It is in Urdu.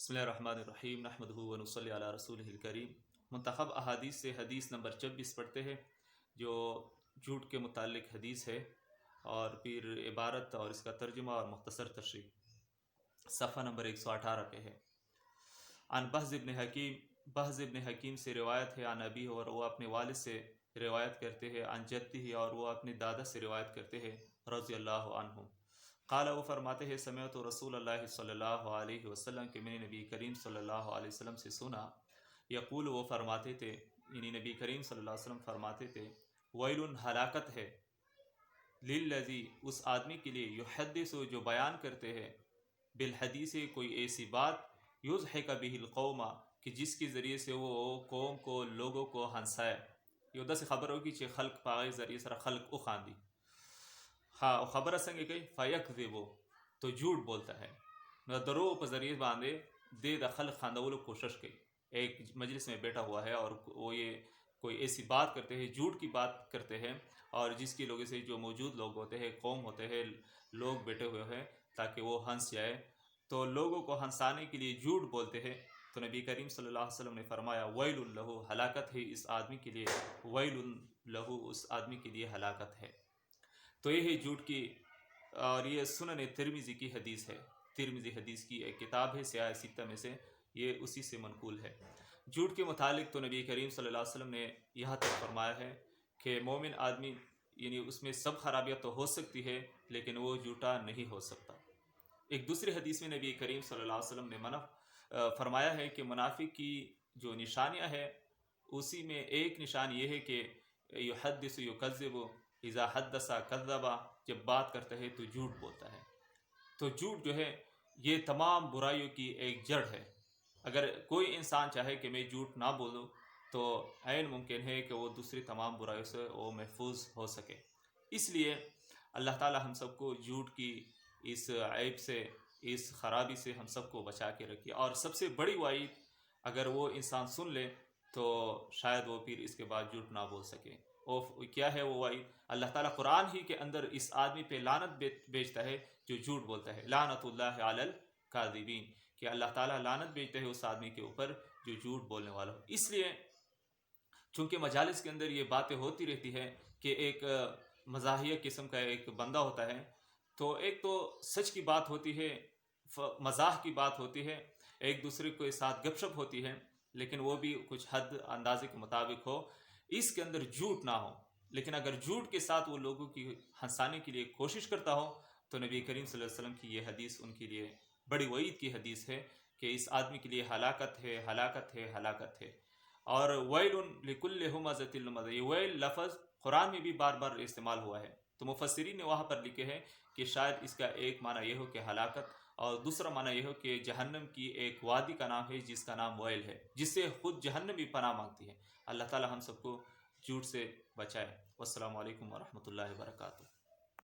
بسم اللہ الرحمن الرحیم نحمدہ و نصلی علی رسولہ الکریم۔ منتخب احادیث سے حدیث نمبر 26 پڑھتے ہیں، جو جھوٹ کے متعلق حدیث ہے، اور پھر عبارت اور اس کا ترجمہ اور مختصر تشریح صفحہ نمبر 118 پہ ہے۔ عن بہز ابن حکیم سے روایت ہے، عن ابی، اور وہ اپنے والد سے روایت کرتے ہیں، عن جدہ، اور وہ اپنے دادا سے روایت کرتے ہیں، رضی اللہ عنہ۔ قال، وہ فرماتے ہیں، سمعت رسول اللہ صلی اللہ علیہ وسلم، کہ میں نے نبی کریم صلی اللہ علیہ وسلم سے سنا، یقول، وہ فرماتے تھے، یعنی نبی کریم صلی اللہ علیہ وسلم فرماتے تھے، ویل، ہلاکت ہے، للذی، اس آدمی کے لیے، یحدث، جو بیان کرتے ہیں، بالحدیث، کوئی ایسی بات، یضحک بہ القوم، کہ جس کے ذریعے سے وہ قوم کو، لوگوں کو ہنسائے۔ یہ ادھر سے خبر ہوگی کہ خلق پاگے ذریعے سر خلق اخاندی، ہاں خبر سنگے گئی، فیکذبو، تو جھوٹ بولتا ہے، درو پر ذریعے باندھے دے دا خلق خاندولو کوشش کی۔ ایک مجلس میں بیٹھا ہوا ہے اور وہ یہ کوئی ایسی بات کرتے ہیں، جھوٹ کی بات کرتے ہیں، اور جس کی لوگوں سے جو موجود لوگ ہوتے ہیں، قوم ہوتے ہیں، لوگ بیٹھے ہوئے ہیں، تاکہ وہ ہنس جائے، تو لوگوں کو ہنسانے کے لیے جھوٹ بولتے ہیں۔ تو نبی کریم صلی اللہ علیہ وسلم نے فرمایا، ویل لہو، ہلاکت ہے اس آدمی کے لیے، ویل لہو، اس آدمی کے لیے ہلاکت ہے۔ تو یہ ہے جھوٹ کی، اور یہ سنن ترمذی کی حدیث ہے۔ ترمذی حدیث کی ایک کتاب ہے سیاہ ستہ میں سے، یہ اسی سے منقول ہے۔ جھوٹ کے متعلق تو نبی کریم صلی اللہ علیہ وسلم نے یہاں تک فرمایا ہے کہ مومن آدمی، یعنی اس میں سب خرابیاں تو ہو سکتی ہے، لیکن وہ جھوٹا نہیں ہو سکتا۔ ایک دوسری حدیث میں نبی کریم صلی اللہ علیہ وسلم نے فرمایا ہے کہ منافق کی جو نشانیاں ہیں، اسی میں ایک نشان یہ ہے کہ یحدث یکذب، اذا حدث کذب، جب بات کرتا ہے تو جھوٹ بولتا ہے۔ تو جھوٹ جو ہے، یہ تمام برائیوں کی ایک جڑ ہے۔ اگر کوئی انسان چاہے کہ میں جھوٹ نہ بولوں، تو عین ممکن ہے کہ وہ دوسری تمام برائیوں سے وہ محفوظ ہو سکے۔ اس لیے اللہ تعالی ہم سب کو جھوٹ کی اس عیب سے، اس خرابی سے ہم سب کو بچا کے رکھے، اور سب سے بڑی وعید، اگر وہ انسان سن لے تو شاید وہ پھر اس کے بعد جھوٹ نہ بول سکے۔ اور کیا ہے وہ وعید؟ اللہ تعالیٰ قرآن ہی کے اندر اس آدمی پہ لعنت بھیجتا ہے جو جھوٹ بولتا ہے، لعنت اللہ علی الکاذبین، کہ اللہ تعالیٰ لعنت بھیجتا ہے اس آدمی کے اوپر جو جھوٹ بولنے والا ہو۔ اس لیے چونکہ مجالس کے اندر یہ باتیں ہوتی رہتی ہے کہ ایک مزاحیہ قسم کا ایک بندہ ہوتا ہے، تو ایک تو سچ کی بات ہوتی ہے، مزاح کی بات ہوتی ہے، ایک دوسرے کے ساتھ گپ شپ ہوتی ہے، لیکن وہ بھی کچھ حد اندازے کے مطابق ہو، اس کے اندر جھوٹ نہ ہو۔ لیکن اگر جھوٹ کے ساتھ وہ لوگوں کی ہنسانے کے لیے کوشش کرتا ہو، تو نبی کریم صلی اللہ علیہ وسلم کی یہ حدیث ان کے لیے بڑی وعید کی حدیث ہے کہ اس آدمی کے لیے ہلاکت ہے، ہلاکت ہے، ہلاکت ہے۔ اور ویل لکل ہمزۃ لمزہ، یہ ویل لفظ قرآن میں بھی بار بار استعمال ہوا ہے، تو مفسرین نے وہاں پر لکھے ہیں کہ شاید اس کا ایک معنی یہ ہو کہ ہلاکت، اور دوسرا معنی یہ ہو کہ جہنم کی ایک وادی کا نام ہے جس کا نام ویل ہے، جس سے خود جہنم بھی پناہ مانگتی ہے۔ اللہ تعالی ہم سب کو جھوٹ سے بچائے۔ والسلام علیکم ورحمۃ اللہ وبرکاتہ۔